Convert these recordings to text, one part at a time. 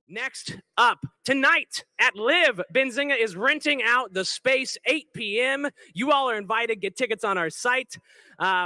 Next up, tonight at Live, Benzinga is renting out the space, 8 p.m. You all are invited. Get tickets on our site.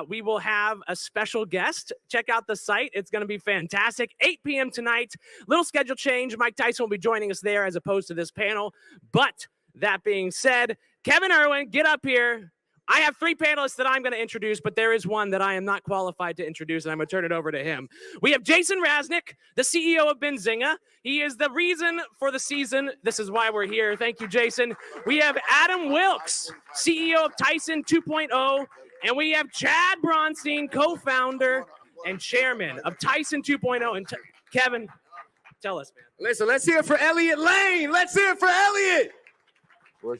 We will have a special guest. Check out the site. It's going to be fantastic. 8 p.m. tonight. Little schedule change. Mike Tyson will be joining us there as opposed to this panel. But that being said, Kevin Irwin, get up here. I have 3 panelists that I'm going to introduce, but there is one that I am not qualified to introduce, and I'm going to turn it over to him. We have Jason Raznick, the CEO of Benzinga. He is the reason for the season. This is why we're here. Thank you, Jason. We have Adam Wilks, CEO of Tyson 2.0, and we have Chad Bronstein, co-founder and chairman of Tyson 2.0. And Kevin, tell us, man. Listen, let's hear it for Elliot Lane. Let's hear it for Elliot.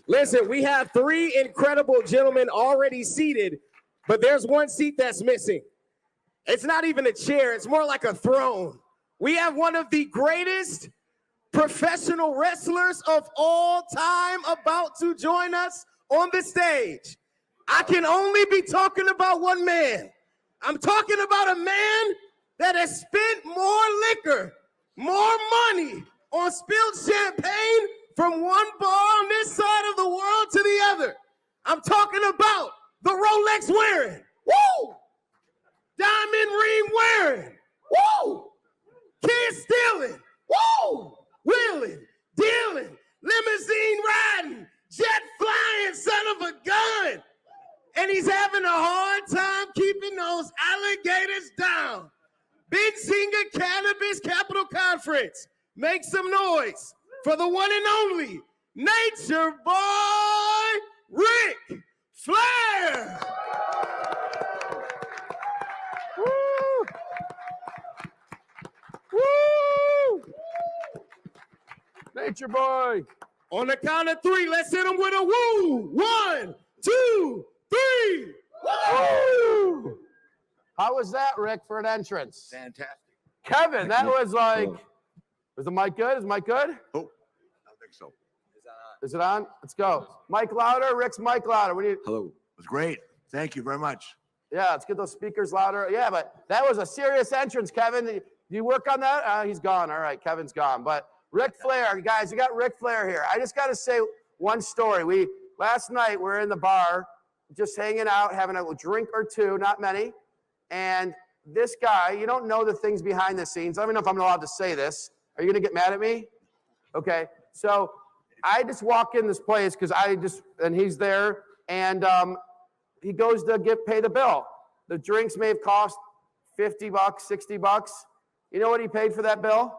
Listen, we have 3 incredible gentlemen already seated, but there's one seat that's missing. It's not even a chair. It's more like a throne. We have one of the greatest professional wrestlers of all time about to join us on the stage. I can only be talking about one man. I'm talking about a man that has spent more liquor, more money on spilled champagne from one bar on this side of the world to the other. I'm talking about the Rolex wearing, woo! Diamond ring wearing, woo! Kid stealing, woo! Wheeling, dealing, limousine riding, jet flying, son of a gun. And he's having a hard time keeping those alligators down. Benzinga Cannabis Capital Conference. Make some noise for the one and only Nature Boy, Ric Flair. Woo! Woo! Nature Boy. On the count of 3, let's hit him with a woo. 1, 2, 3. Woo! How was that, Rick, for an entrance? Fantastic. Kevin, that was like, is the mic good? Is the mic good? Oh, I don't think so. Is it on? Let's go. Mic louder. Rick's mic louder. We need. Hello. It was great. Thank you very much. Yeah, let's get those speakers louder. Yeah, but that was a serious entrance, Kevin. Do you work on that? He's gone. All right, Kevin's gone. But Ric Flair, guys, you got Ric Flair here. I just got to say one story. Last night we're in the bar, just hanging out, having a drink or two, not many. And this guy, you don't know the things behind the scenes. I don't know if I'm allowed to say this. Are you going to get mad at me? Okay. So I just walk in this place because and he's there, and he goes to pay the bill. The drinks may have cost $50, $60. You know what he paid for that bill?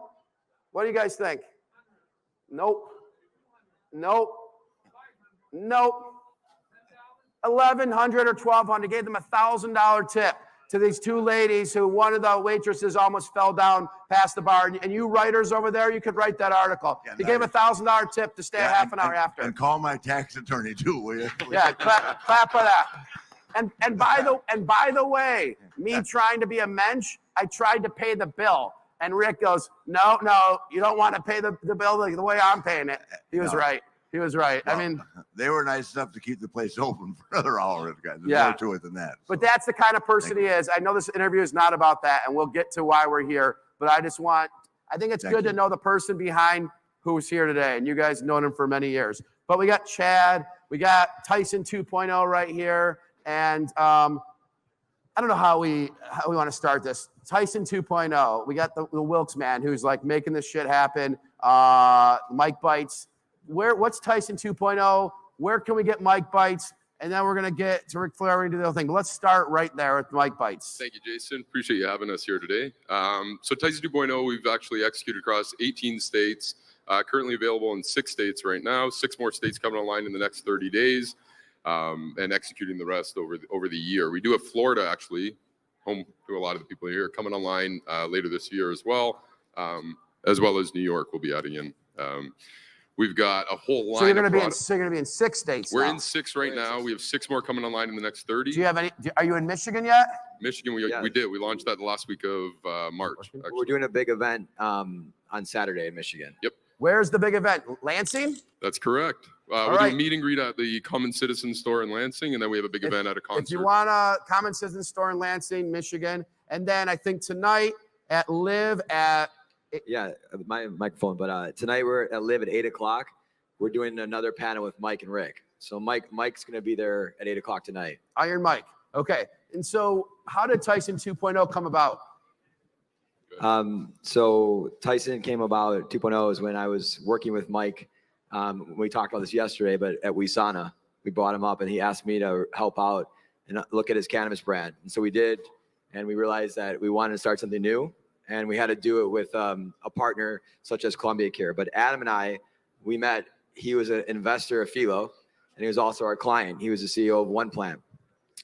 What do you guys think? Nope. 1,100 or 1,200. Gave them $1,000 tip to these 2 ladies who one of the waitresses almost fell down past the bar. And you writers over there, you could write that article. Yeah, he gave $1,000 tip to stay half an hour after. And call my tax attorney too, will you? Yeah, clap for that. And by the way, me trying to be a mensch, I tried to pay the bill. And Rick goes, no, you don't want to pay the bill the way I'm paying it. He was right. He was right. Well, I mean, they were nice enough to keep the place open for another hour. There's more to it than that. But that's the kind of person he is. I know this interview is not about that, and we'll get to why we're here. But I think it's good to know the person behind who's here today. And you guys have known him for many years. But we got Chad. We got Tyson 2.0 right here. And I don't know how we want to start this. Tyson 2.0. We got the Wilks man who's like making this shit happen. Mike Bites. What's Tyson 2.0? Where can we get Mike Bites? And then we're going to get to Ric Flair and do the other thing. But let's start right there with Mike Bites. Thank you, Jason. Appreciate you having us here today. So Tyson 2.0, we've actually executed across 18 states, currently available in 6 states right now, 6 more states coming online in the next 30 days, and executing the rest over the year. We do have Florida, actually, home to a lot of the people here, coming online later this year as well as New York will be adding in. We've got a whole line. So you're going to be in 6 states. We're now. in 6 right now. We have 6 more coming online in the next 30. Do you have any? Are you in Michigan yet? Michigan, we did. We launched that the last week of March. Actually. We're doing a big event on Saturday in Michigan. Yep. Where's the big event? Lansing? That's correct. We're doing a meet and greet at the Common Citizen store in Lansing, and then we have a big event at a concert. If you want a Common Citizen store in Lansing, Michigan, and then I think tonight at Live at Yeah, my microphone. But tonight we're at Live at 8 o'clock. We're doing another panel with Mike and Rick. So Mike's going to be there at 8 o'clock tonight. Iron Mike. Okay. And so how did Tyson 2.0 come about? So Tyson came about 2.0 is when I was working with Mike. We talked about this yesterday, but at Wisana, we brought him up and he asked me to help out and look at his cannabis brand. And so we did, and we realized that we wanted to start something new. And we had to do it with a partner such as Columbia Care. But Adam and I, we met. He was an investor of Philo, and he was also our client. He was the CEO of One Plant.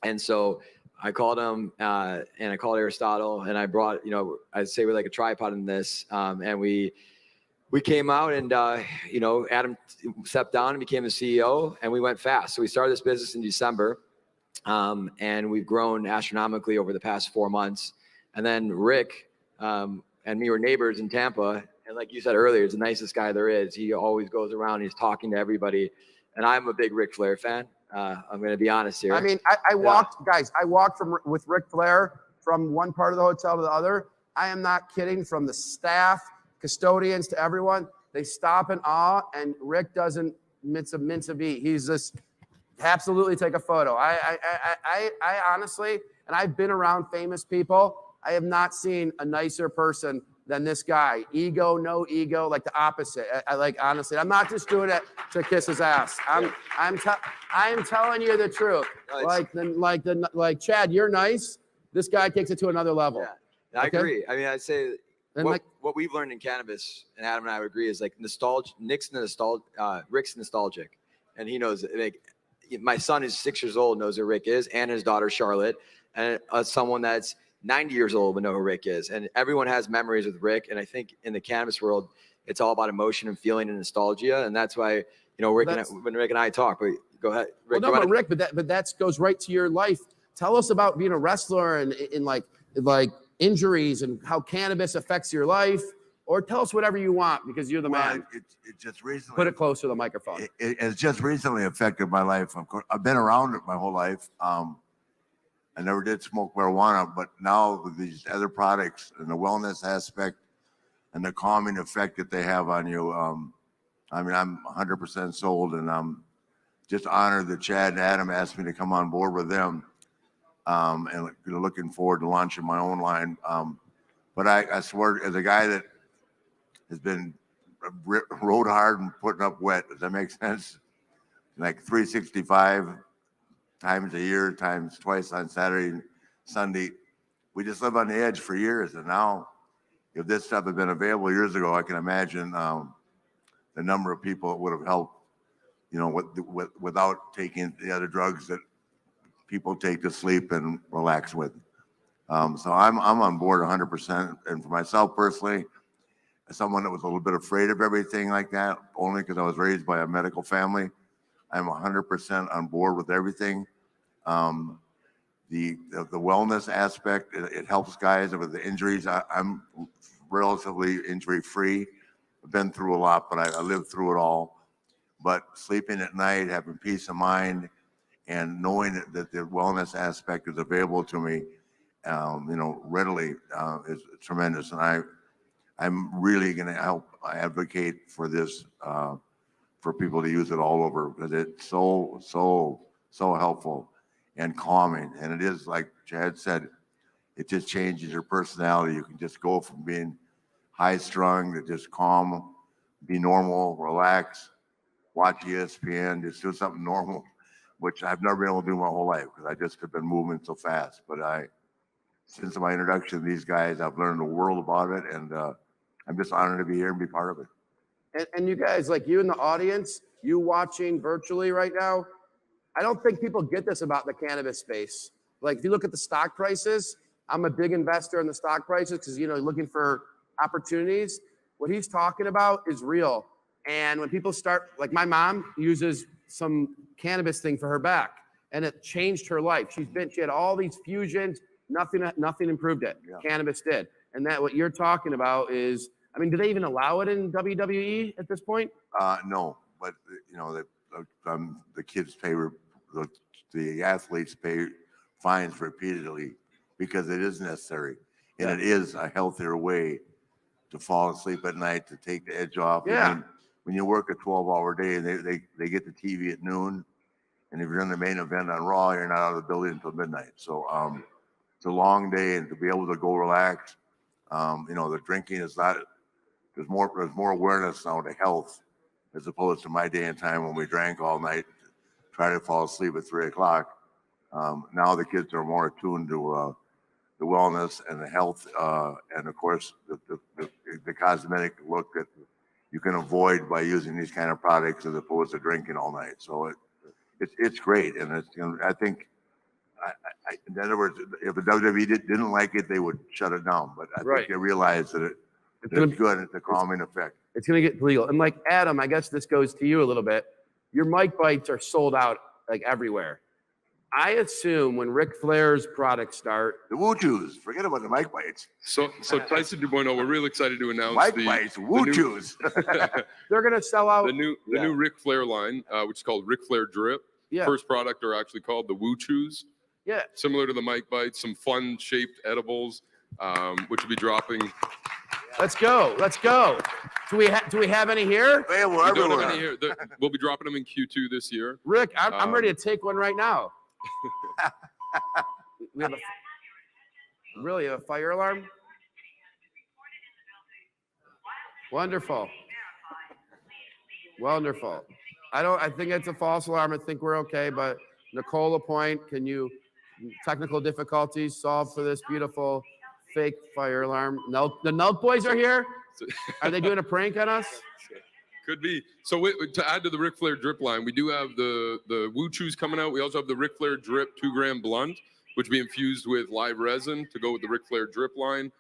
And so I called him, and I called Aristotle, and I brought, I'd say we're like a tripod in this. And we came out, and Adam stepped down and became the CEO, and we went fast. So we started this business in December, and we've grown astronomically over the past 4 months. And then Rick and me were neighbors in Tampa. And like you said earlier, he's the nicest guy there is. He always goes around, he's talking to everybody. And I'm a big Ric Flair fan. I'm going to be honest here. I mean, I walked with Ric Flair from one part of the hotel to the other. I am not kidding. From the staff, custodians to everyone, they stop in awe, and Rick doesn't mince a beat. He's just absolutely take a photo. I honestly, and I've been around famous people, I have not seen a nicer person than this guy. Ego, no ego, like the opposite. I like, honestly, I'm not just doing it to kiss his ass. I'm telling you the truth. Like Chad, you're nice. This guy takes it to another level. Yeah, I agree. I mean, I'd say And what we've learned in cannabis, and Adam and I would agree, is like nostalgia. Rick's nostalgic, and he knows it. Like, my son is 6 years old, knows who Rick is, and his daughter Charlotte, and someone that's 90 years old would know who Rick is. And everyone has memories with Rick. And I think in the cannabis world, it's all about emotion and feeling and nostalgia. And that's why, when Rick and I talk, but go ahead. Rick, Rick, but that goes right to your life. Tell us about being a wrestler and in like injuries and how cannabis affects your life, or tell us whatever you want because you're the man. It just recently. Put it closer to the microphone. It has just recently affected my life. Of course, I've been around it my whole life. I never did smoke marijuana, but now with these other products and the wellness aspect and the calming effect that they have on you, I mean, I'm 100% sold, and I'm just honored that Chad and Adam asked me to come on board with them, and looking forward to launching my own line. But I swear, as a guy that has been rode hard and putting up wet, does that make sense? Like 365 times a year, times twice on Saturday and Sunday. We just live on the edge for years. And now, if this stuff had been available years ago, I can imagine the number of people it would have helped, without taking the other drugs that people take to sleep and relax with. So I'm on board 100%. And for myself personally, as someone that was a little bit afraid of everything like that, only because I was raised by a medical family, I'm 100% on board with everything. The wellness aspect, it helps guys with the injuries. I'm relatively injury free. I've been through a lot, but I lived through it all. But sleeping at night, having peace of mind, and knowing that the wellness aspect is available to me, readily, is tremendous. And I'm really going to help advocate for this. For people to use it all over, because it's so helpful and calming. And it is, like Chad said, it just changes your personality. You can just go from being high strung to just calm, be normal, relax, watch ESPN, just do something normal, which I've never been able to do my whole life because I just have been moving so fast. But since my introduction to these guys, I've learned a world about it, and I'm just honored to be here and be part of it. And you guys, like you in the audience, you watching virtually right now, I don't think people get this about the cannabis space. Like if you look at the stock prices, I'm a big investor in the stock prices because, looking for opportunities. What he's talking about is real. And when people start, like my mom uses some cannabis thing for her back, and it changed her life. She had all these fusions, nothing improved it. Yeah. Cannabis did. And that what you're talking about is, I mean, do they even allow it in WWE at this point? No, but the kids pay, the athletes pay fines repeatedly because it is necessary, and it is a healthier way to fall asleep at night, to take the edge off. Yeah. I mean, when you work a 12-hour day and they get the TV at noon, and if you're in the main event on Raw, you're not out of the building until midnight. So it's a long day, and to be able to go relax, the drinking is not. There's more awareness now to health, as opposed to my day and time when we drank all night, try to fall asleep at 3 o'clock. Now the kids are more attuned to the wellness and the health, and of course the cosmetic look that you can avoid by using these kind of products as opposed to drinking all night. So it's great, and I think, in other words, if the WWE didn't like it, they would shut it down. But I think they realize that it's good. It's a calming effect. It's going to get legal. And like Adam, I guess this goes to you a little bit. Your Mike Bites are sold out like everywhere. I assume when Ric Flair's products start, the Wooooo Chews, forget about the Mike Bites. So Tyson 2.0, we're really excited to announce Mike Bites, Wooooo Chews. they're going to sell out the new Ric Flair line, which is called Ric Flair Drip. Yeah. First product are actually called the Wooooo Chews. Yeah. Similar to the Mike Bites, some fun shaped edibles, which will be dropping. Let's go. Do we have any here? They were We don't everywhere. have any here. We'll be dropping them in Q2 this year. Rick, I'm ready to take one right now. We have really a fire alarm? Wonderful. I think it's a false alarm. I think we're okay, but Nicole Lapointe, can you technical difficulties solved for this beautiful fake fire alarm? The Nelt boys are here. Are they doing a prank on us? Could be. So to add to the Ric Flair Drip line, we do have the Wooooo Chews coming out. We also have the Ric Flair Drip 2-gram blunt, which will be infused with live resin to go with the Ric Flair Drip line.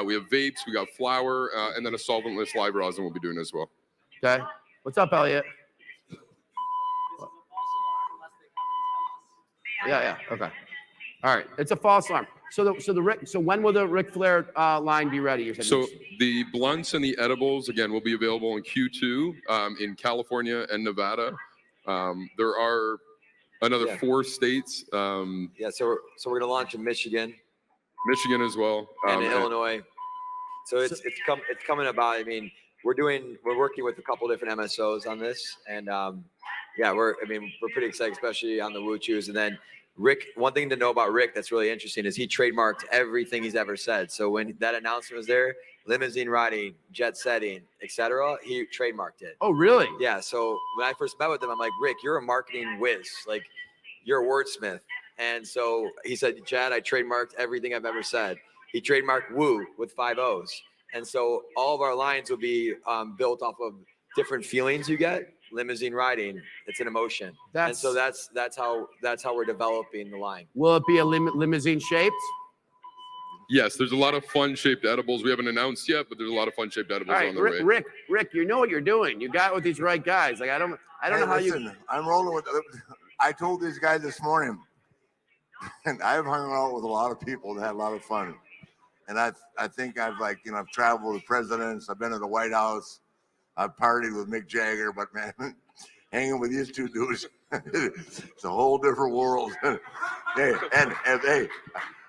We have vapes, we got flour, and then a solventless live rosin we'll be doing as well. Okay. What's up, Elliot? Yeah. Okay. All right. It's a false alarm. So when will the Ric Flair line be ready? So the blunts and the edibles, again, will be available in Q2 in California and Nevada. There are another 4 states. So we're gonna launch in Michigan as well. and in Illinois. So it's coming about. I mean, we're working with a couple different MSOs on this, and we're pretty excited, especially on the Wooooo Chews. And then Rick, one thing to know about Rick that's really interesting is he trademarked everything he's ever said. So when that announcement was there, limousine riding, jet setting, etc., he trademarked it. Oh, really? Yeah. So when I first met with him, I'm like, Rick, you're a marketing whiz. Like, you're a wordsmith. And so he said, Chad, I trademarked everything I've ever said. He trademarked Woo with 5 O's. And so all of our lines will be built off of different feelings you get. Limousine riding, it's an emotion. That's how we're developing the line. Will it be a limousine shaped? Yes, there's a lot of fun shaped edibles. We haven't announced yet, but there's a lot of fun shaped edibles on the way. Rick, you know what you're doing. You got with these right guys. Like I don't know how you. I'm rolling with. I told these guys this morning, and I've hung out with a lot of people that had a lot of fun, and I think I've traveled with presidents. I've been to the White House. I've partied with Mick Jagger, but man, hanging with these two dudes, it's a whole different world. Hey,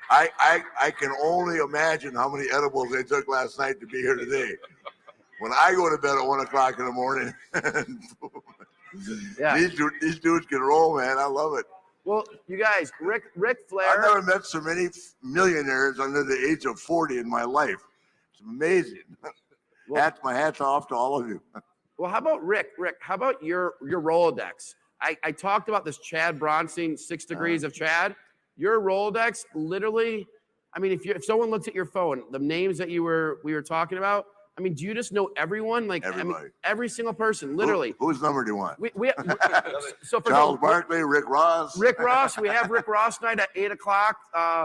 I can only imagine how many edibles they took last night to be here today. When I go to bed at 1 o'clock in the morning, these dudes can roll, man. I love it. Well, you guys, Ric Flair. I've never met so many millionaires under the age of 40 in my life. It's amazing. Well, my hat's off to all of you. Well, how about Rick? Rick, how about your Rolodex? I talked about this Chad Bronstein 6 degrees of Chad. Your Rolodex, literally, I mean, if someone looks at your phone, the names that we were talking about, I mean, do you just know everyone? Like, everybody. I mean, every single person, literally. Whose number do you want? So for Charles Barkley, Rick Ross. Rick Ross, we have Rick Ross night at 8 o'clock.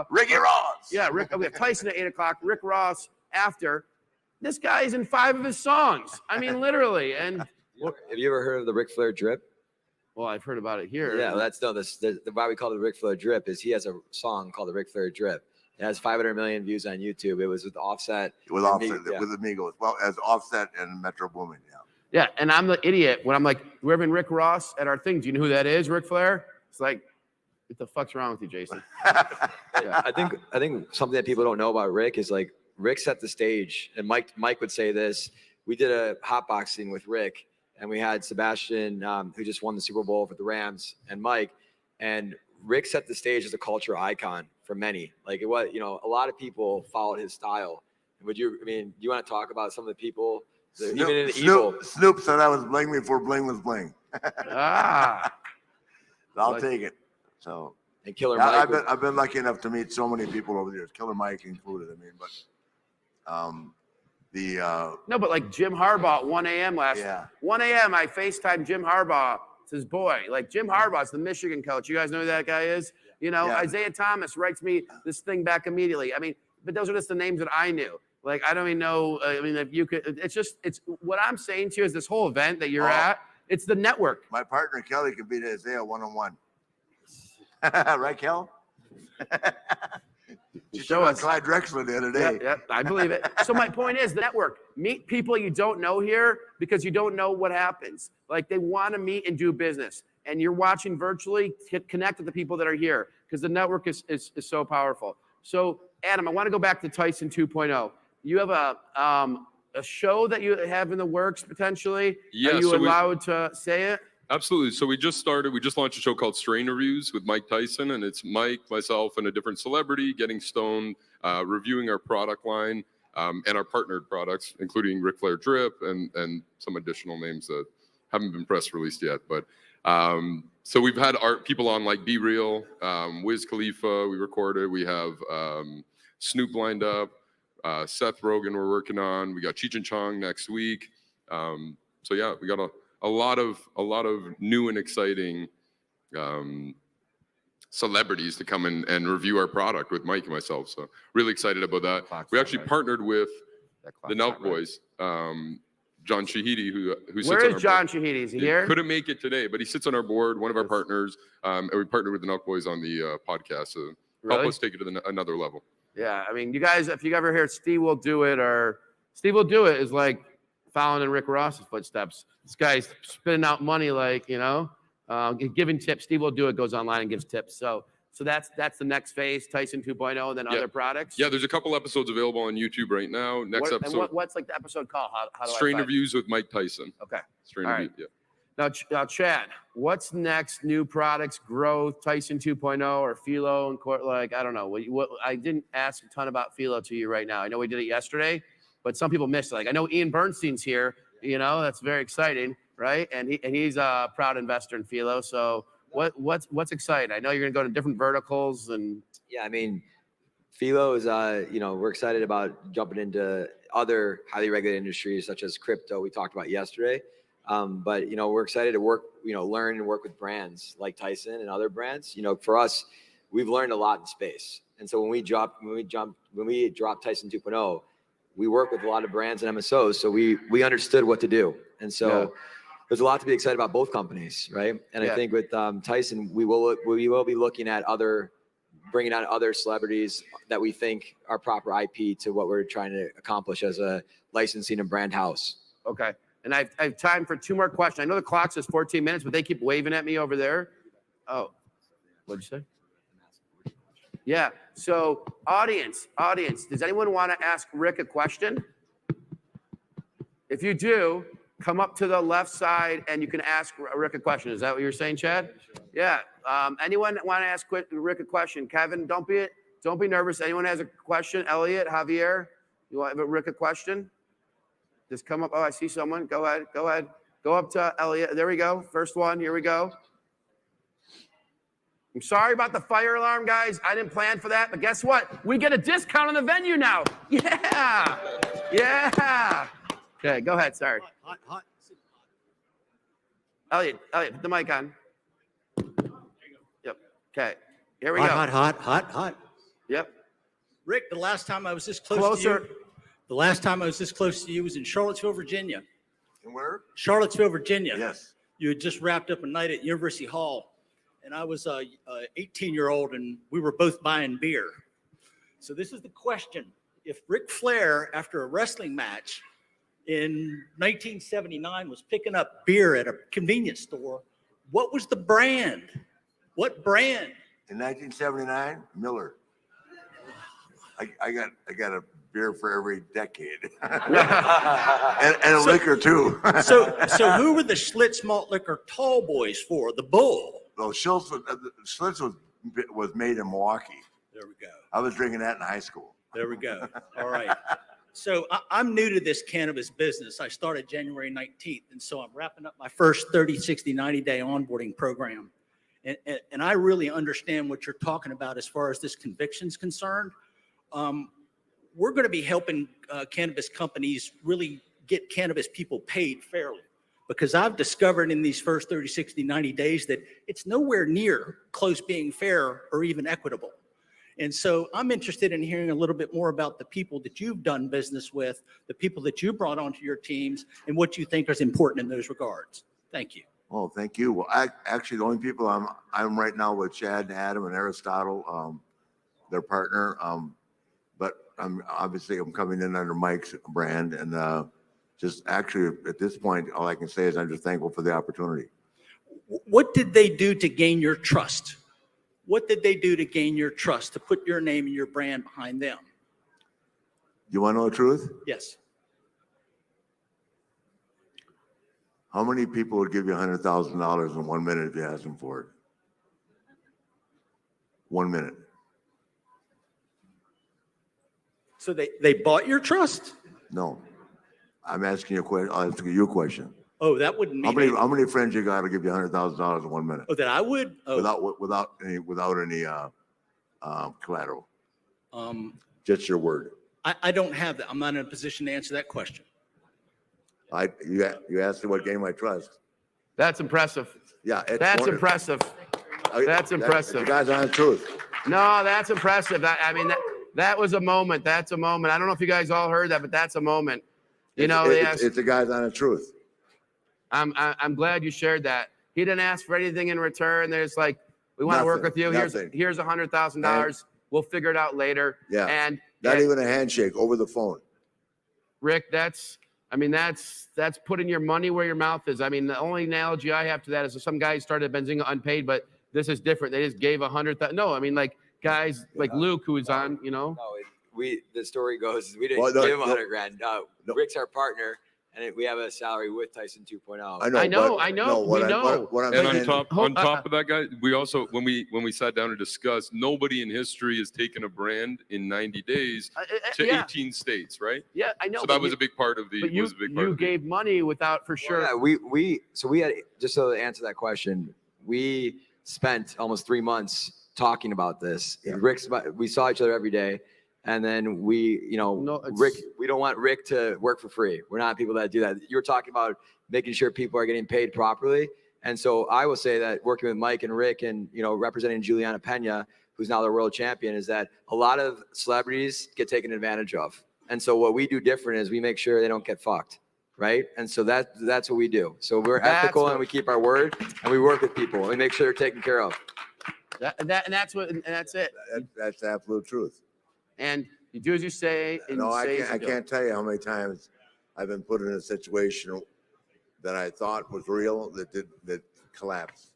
Ricky Ross. Yeah, we have Tyson at 8 o'clock. Rick Ross after. This guy's in 5 of his songs. I mean, literally. And have you ever heard of the Ric Flair Drip? Well, I've heard about it here. Yeah, why we call it the Ric Flair Drip is he has a song called the Ric Flair Drip. It has 500 million views on YouTube. It was with Offset. With Amigos. Well, as Offset and Metro Boomin, Yeah, and I'm the idiot when I'm like, we're having Rick Ross at our thing. Do you know who that is, Ric Flair? It's like, what the fuck's wrong with you, Jason? I think something that people don't know about Rick is like Rick set the stage, and Mike would say this. We did a hotboxing with Rick, and we had Sebastian, who just won the Super Bowl for the Rams, and Mike, and Rick set the stage as a culture icon for many. Like it was, a lot of people followed his style. Do you want to talk about some of the people, even in the evil? Snoop said I was bling before bling was bling. I'll take it. So. And Killer Mike. I've been lucky enough to meet so many people over the years, Killer Mike included. No, but like Jim Harbaugh at 1 a.m. 1 a.m. I FaceTimed Jim Harbaugh. It's his boy. Like Jim Harbaugh's the Michigan coach. You guys know who that guy is? Isaiah Thomas writes me this thing back immediately. But those are just the names that I knew. Like, I don't even know. If you could, it's what I'm saying to you is this whole event that you're at, it's the network. My partner, Kelly, could beat Isaiah one-on-one. Right, Kel? She showed us Clyde Drexler the other day. Yeah, I believe it. So my point is the network. Meet people you don't know here because you don't know what happens. Like they want to meet and do business. And you're watching virtually, connect with the people that are here because the network is so powerful. So Adam, I want to go back to Tyson 2.0. You have a show that you have in the works potentially. Yeah, are you allowed to say it? Absolutely. So we just launched a show called Strain Reviews with Mike Tyson, and it's Mike, myself, and a different celebrity getting stoned, reviewing our product line and our partnered products, including Ric Flair Drip and some additional names that haven't been press released yet. But so we've had people on like Be Real, Wiz Khalifa, we recorded. We have Snoop lined up, Seth Rogen we're working on. We got Cheech and Chong next week. So yeah, we got a lot of new and exciting celebrities to come and review our product with Mike and myself. So really excited about that. We actually partnered with the Nelk Boys, John Shahidi, who sits Where on is our John board. Shahidi? Is he here? Couldn't make it today, but he sits on our board, one of our partners, and we partnered with the Nelk Boys on the podcast to help us take it to another level. Yeah, you guys, if you ever hear Steve Will Do It or Steve Will Do It is like following in Rick Ross's footsteps. This guy's spitting out money like, giving tips. Steve Will Do It goes online and gives tips. So that's the next phase, Tyson 2.0, and then other products. Yeah, there's a couple episodes available on YouTube right now. Episode. What's like the episode called? How do Strain I find Reviews with Mike Tyson. Okay. Strain All Reviews, right. yeah. Now, Chad, what's next? New products, growth, Tyson 2.0 or Philo and I don't know. What I didn't ask a ton about Philo to you right now. I know we did it yesterday, but some people missed it. Like I know Ian Bernstein's here. That's very exciting, right? And he's a proud investor in Philo. So what's exciting? I know you're gonna go to different verticals and. Yeah, Philo is we're excited about jumping into other highly regulated industries such as crypto. We talked about yesterday. But we're excited to work, learn and work with brands like Tyson and other brands. For us, we've learned a lot in space. And so when we drop Tyson 2.0, we work with a lot of brands and MSOs. So we understood what to do. And so there's a lot to be excited about both companies, right? And I think with Tyson, we will be looking at bringing on other celebrities that we think are proper IP to what we're trying to accomplish as a licensing and brand house. Okay. And I have time for 2 more questions. I know the clock says 14 minutes, but they keep waving at me over there. Oh, what'd you say? Yeah. So audience, does anyone want to ask Rick a question? If you do, come up to the left side and you can ask Rick a question. Is that what you're saying, Chad? Yeah. Anyone want to ask Rick a question? Kevin, don't be nervous. Anyone has a question? Elliot, Javier, you want Rick a question? Just come up. Oh, I see someone. Go ahead. Go up to Elliot. There we go. First one. Here we go. I'm sorry about the fire alarm, guys. I didn't plan for that, but guess what? We get a discount on the venue now. Yeah. Okay, go ahead. Sorry. Hot. Elliot, put the mic on. Yep. Okay. Here we go. Hot. Yep. Rick, the last time I was this close to you. The last time I was this close to you was in Charlottesville, Virginia. And where? Charlottesville, Virginia. Yes. You had just wrapped up a night at University Hall, and I was a 18-year-old, and we were both buying beer. So this is the question. If Ric Flair, after a wrestling match in 1979, was picking up beer at a convenience store, what was the brand? What brand? In 1979, Miller. I got a beer for every decade, and a liquor too. So who were the Schlitz malt liquor tall boys for? The Bull. Well, Schlitz was made in Milwaukee. There we go. I was drinking that in high school. There we go. All right. So I'm new to this cannabis business. I started January 19th. And so I'm wrapping up my first 30, 60, 90-day onboarding program. And I really understand what you're talking about as far as this conviction's concerned. We're going to be helping cannabis companies really get cannabis people paid fairly. Because I've discovered in these first 30, 60, 90 days that it's nowhere near close being fair or even equitable. And so I'm interested in hearing a little bit more about the people that you've done business with, the people that you brought onto your teams, and what you think is important in those regards. Thank you. Oh, thank you. Well, actually, the only people I'm right now with Chad, Adam, and Aristotle, their partner. But I'm coming in under Mike's brand, and just actually at this point, all I can say is I'm just thankful for the opportunity. What did they do to gain your trust? What did they do to gain your trust, to put your name and your brand behind them? You want to know the truth? Yes. How many people would give you $100,000 in 1 minute if you asked them for it? 1 minute. So they bought your trust? No. I'm asking you a question. I'll ask you a question. Oh, that wouldn't mean how many friends you got to give you $100,000 in 1 minute? Oh, that I would? Oh. Without any collateral. Just your word. I don't have that. I'm not in a position to answer that question. You asked me what game I trust. That's impressive. Yeah, That's impressive. That's impressive. You guys aren't the truth. No, that's impressive. That was a moment. That's a moment. I don't know if you guys all heard that, but that's a moment. It's the guys on the truth. I'm glad you shared that. He didn't ask for anything in return. There's like, we want to work with you. Here's $100,000. We'll figure it out later. Yeah. And not even a handshake, over the phone. Rick, that's putting your money where your mouth is. I mean, the only analogy I have to that is some guys started Benzinga unpaid, but this is different. They just gave $100,000. No, I mean, like guys like Luke, who's on, No, the story goes, we didn't give him $100,000. Rick's our partner. And we have a salary with Tyson 2.0. I know. And on top of that, guy, we also when we sat down to discuss, nobody in history has taken a brand in 90 days to 18 states, right? Yeah, I know. So that was a big part of the. But you gave money without for sure. Yeah, we had, just so to answer that question, we spent almost 3 months talking about this. Yeah. We saw each other every day. And then Rick, we don't want Rick to work for free. We're not people that do that. You're talking about making sure people are getting paid properly. And so I will say that working with Mike and Rick and, representing Juliana Pena, who's now the world champion, is that a lot of celebrities get taken advantage of. And so what we do different is we make sure they don't get fucked. Right. And so that's what we do. So we're ethical and we keep our word and we work with people and we make sure they're taken care of. That's it. That's the absolute truth. And you do as you say. I can't tell you how many times I've been put in a situation that I thought was real that collapsed,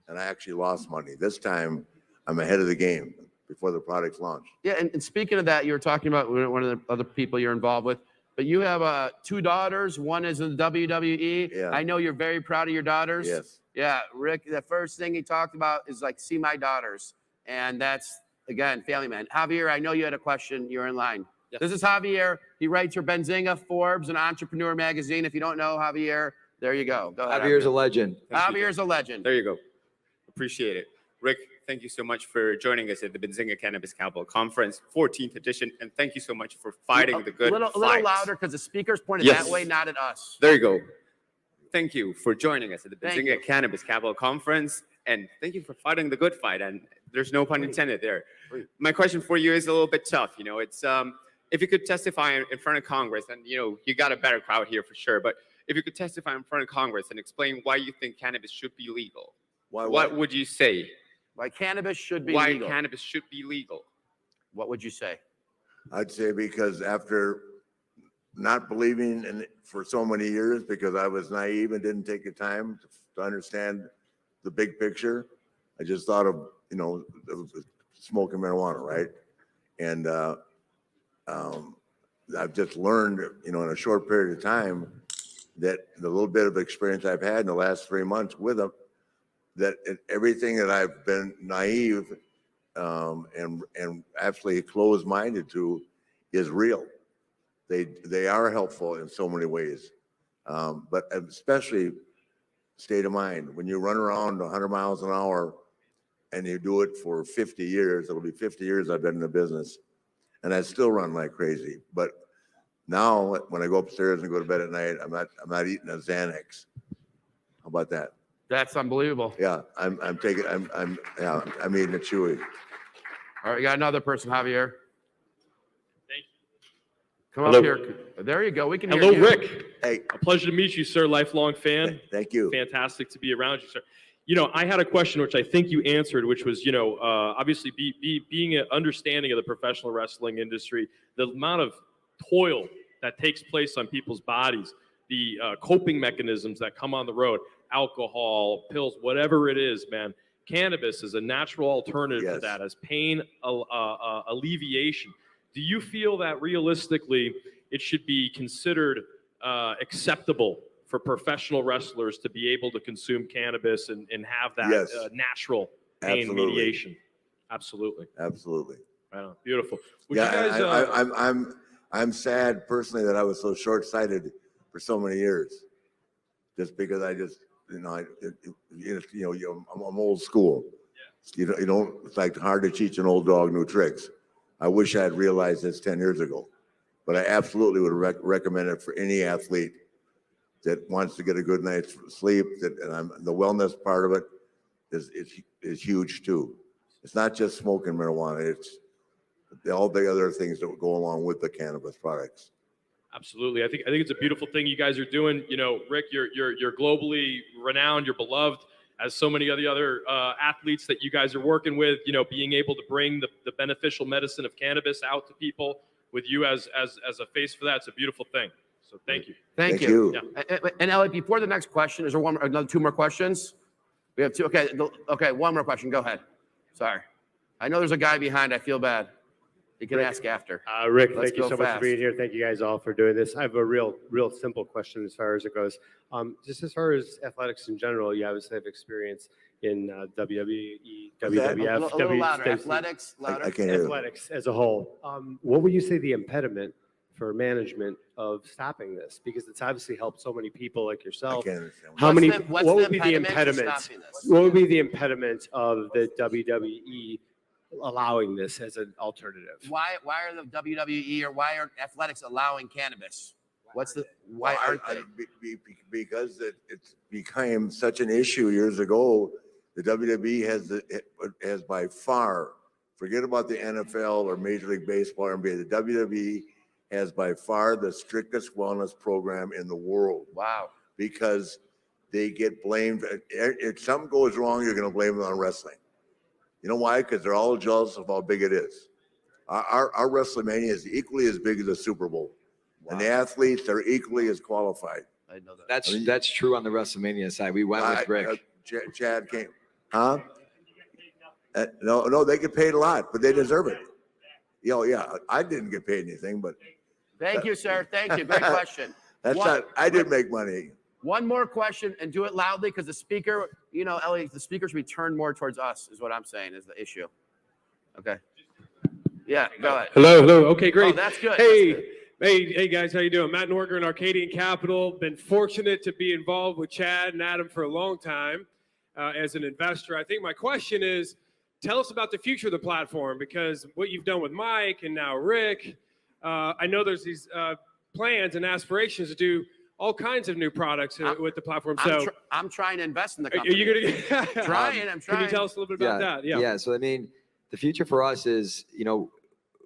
and I actually lost money. This time, I'm ahead of the game before the product's launched. Yeah, and speaking of that, you were talking about one of the other people you're involved with, but you have 2 daughters. One is in the WWE. Yeah. I know you're very proud of your daughters. Yes. Yeah, Rick. The first thing he talked about is like, see my daughters, and that's. Again, family man. Javier, I know you had a question. You're in line. Yes. This is Javier. He writes for Benzinga, Forbes, and Entrepreneur Magazine. If you don't know Javier, there you go. Go ahead, Javier's a legend. Javier's a legend. There you go. Appreciate it. Rick, thank you so much for joining us at the Benzinga Cannabis Capital Conference, 14th edition. And thank you so much for fighting the good fight. A little louder because the speaker's pointed that way, not at us. There you go. Thank you for joining us at the Benzinga Cannabis Capital Conference. And thank you for fighting the good fight. And there's no pun intended there. My question for you is a little bit tough. It's if you could testify in front of Congress, and you got a better crowd here for sure. But if you could testify in front of Congress and explain why you think cannabis should be legal, what would you say? Why cannabis should be legal? Why cannabis should be legal? What would you say? I'd say because after not believing in it for so many years, because I was naive and didn't take the time to understand the big picture, I just thought of smoking marijuana, right? And I've just learned, in a short period of time, that the little bit of experience I've had in the last 3 months with them, that everything that I've been naive and absolutely closed-minded to is real. They are helpful in so many ways, but especially state of mind. When you run around 100 miles an hour and you do it for 50 years, it'll be 50 years I've been in the business, and I still run like crazy. But now, when I go upstairs and go to bed at night, I'm not eating a Xanax. How about that? That's unbelievable. Yeah, I'm eating a Chewy. All right, we got another person, Javier. Thank you. Come Hello. up here. There you go. We can hear Hello, you. Rick. Hey, A pleasure to meet you, sir. Lifelong fan. thank you. Fantastic to be around you, sir. I had a question which I think you answered, which was, obviously being an understanding of the professional wrestling industry, the amount of toil that takes place on people's bodies, the coping mechanisms that come on the road, alcohol, pills, whatever it is, man. Cannabis is a natural alternative to Yes. that as pain alleviation. Do you feel that realistically it should be considered acceptable for professional wrestlers to be able to consume cannabis and have that Yes. natural pain Absolutely. mediation? Absolutely. Absolutely. Right on. Beautiful. Would Yeah, you guys, I'm sad personally that I was so short-sighted for so many years, just because I just, I'm old school. You don't. It's like hard to teach an old dog new tricks. I wish I had realized this 10 years ago, but I absolutely would recommend it for any athlete that wants to get a good night's sleep. The wellness part of it is huge too. It's not just smoking marijuana. It's all the other things that go along with the cannabis products. Absolutely. I think it's a beautiful thing you guys are doing. Rick, you're globally renowned. You're beloved, as so many of the other athletes that you guys are working with. Being able to bring the beneficial medicine of cannabis out to people with you as a face for that, it's a beautiful thing. So thank you. Thank you. And Elliot, before the next question, is there two more questions? We have two. Okay, one more question. Go ahead. Sorry. I know there's a guy behind. I feel bad. You can ask after. Rick, Let's thank you go so much fast. for being here. Thank you guys all for doing this. I have a real simple question as far as it goes. Just as far as athletics in general, you obviously have experience in WWE, WWF, A little louder. WCW, Athletics, louder. I can't hear. athletics as a whole. What would you say the impediment for management of stopping this? Because it's obviously helped so many people like I yourself. can't understand. What would be the impediment? stopping this? What would be the impediment of the WWE allowing this as an alternative? Why are the WWE or why are athletics allowing cannabis? Why aren't they? Because it's became such an issue years ago. The WWE has by far, forget about the NFL or Major League Baseball or NBA, the WWE has by far the strictest wellness program in the world. Wow. Because they get blamed. If something goes wrong, you're going to blame it on wrestling. You know why? Because they're all jealous of how big it is. Our WrestleMania is equally as big as the Super Bowl. Wow. And the athletes are equally as qualified. I know that. That's true on the WrestleMania side. We went with Rick. Chad came. Huh? No, they get paid a lot, but they deserve it. Yeah, I didn't get paid anything, but. Thank you, sir. Thank you. Great question. I didn't make money. One more question, and do it loudly, because the speaker, Elliot, the speaker should be turned more towards us, is what I'm saying is the issue. Okay. Yeah, go ahead. Hello. Okay, great. Oh, that's good. Hey, That's good. hey, guys, how you doing? Matt Norger in Arcadian Capital. Been fortunate to be involved with Chad and Adam for a long time as an investor. I think my question is, tell us about the future of the platform, because what you've done with Mike and now Rick, I know there's these plans and aspirations to do all kinds of new products with the platform. So I'm trying to invest in the company. are you going to I'm trying. Can you tell us a little bit about that? Yeah. So the future for us is,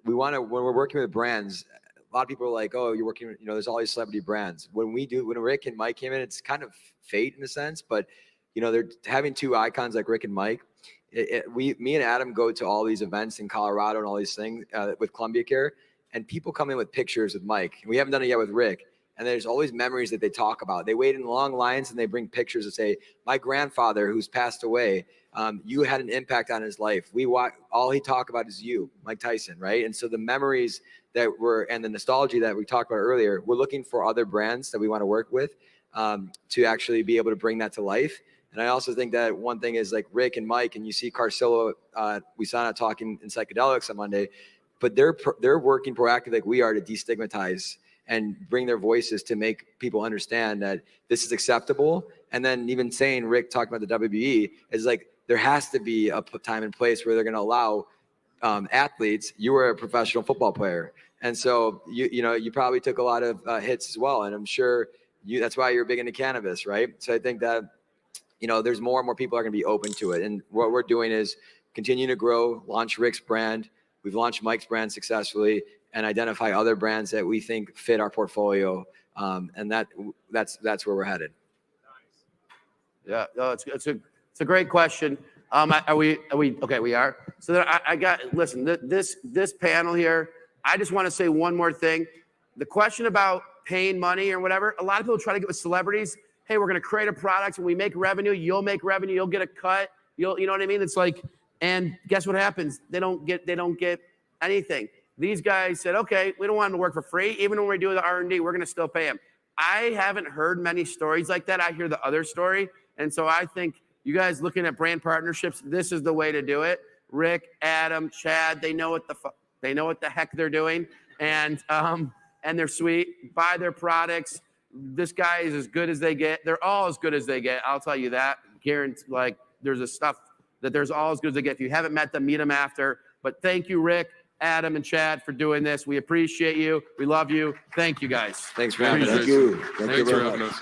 we want to, when we're working with brands, a lot of people are like, oh, you're working, there's all these celebrity brands. When Rick and Mike came in, it's kind of fate in a sense, but they're having two icons like Rick and Mike. Me and Adam go to all these events in Colorado and all these things with Columbia Care, and people come in with pictures with Mike. We haven't done it yet with Rick. And there's always memories that they talk about. They wait in long lines and they bring pictures and say, my grandfather who's passed away, you had an impact on his life. All he talked about is you, Mike Tyson, right? And so the memories and the nostalgia that we talked about earlier, we're looking for other brands that we want to work with to actually be able to bring that to life. And I also think that one thing is like Rick and Mike, and you see Carcillo, we saw not talking in psychedelics on Monday, but they're working proactively like we are to destigmatize and bring their voices to make people understand that this is acceptable. And then even saying, Rick talking about the WBE, is like there has to be a time and place where they're going to allow athletes. You were a professional football player, and so you probably took a lot of hits as well. And I'm sure that's why you're big into cannabis, right? So I think that there's more and more people are going to be open to it. And what we're doing is continue to grow, launch Rick's brand. We've launched Mike's brand successfully, and identify other brands that we think fit our portfolio. And that's where we're headed. Yeah, no, it's a great question. Are we okay? We are. So listen, this panel here, I just want to say one more thing. The question about paying money or whatever, a lot of people try to get with celebrities. Hey, we're going to create a product. When we make revenue, you'll make revenue. You'll get a cut. You know what I mean? It's like, and guess what happens? They don't get anything. These guys said, okay, we don't want them to work for free. Even when we do the R&D, we're going to still pay them. I haven't heard many stories like that. I hear the other story. And so I think you guys looking at brand partnerships, this is the way to do it. Rick, Adam, Chad, they know what the heck they're doing. And they're sweet. Buy their products. This guy is as good as they get. They're all as good as they get. I'll tell you that. Guarantee, like there's a stuff that there's all as good as they get. If you haven't met them, meet them after. But thank you, Rick, Adam, and Chad for doing this. We appreciate you. We love you. Thank you, guys. Thanks for having us. Thank you. Thanks for having us.